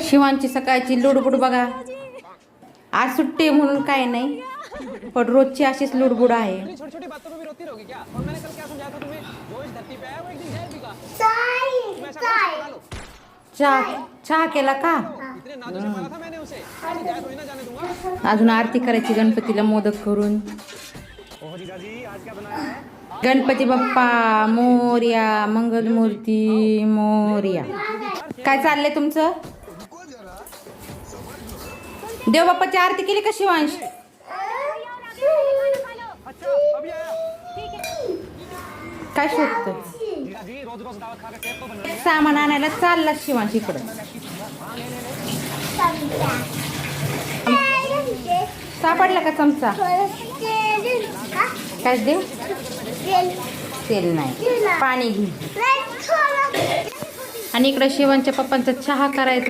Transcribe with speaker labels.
Speaker 1: शिवांची सकाळची लुडबुड बघा. आज सुट्टी म्हणून काय नाही, पण रोजची अशीच लुडबुड आहे. चहा केला का? अजून आरती करायची गणपतीला मोदक करून. गणपती बाप्पा मोरया, मंगलमूर्ती मोरया. काय चाललंय तुमचं? देवबाप्पाची आरती केली का शिवांश? काय शोधतोय? सामान आणायला चालला शिवांश इकडं. सापडला का चमचा? काय देऊ? तेल नाही, पाणी घे. आणि इकडं शिवांच्या पप्पांचा चहा करायचा.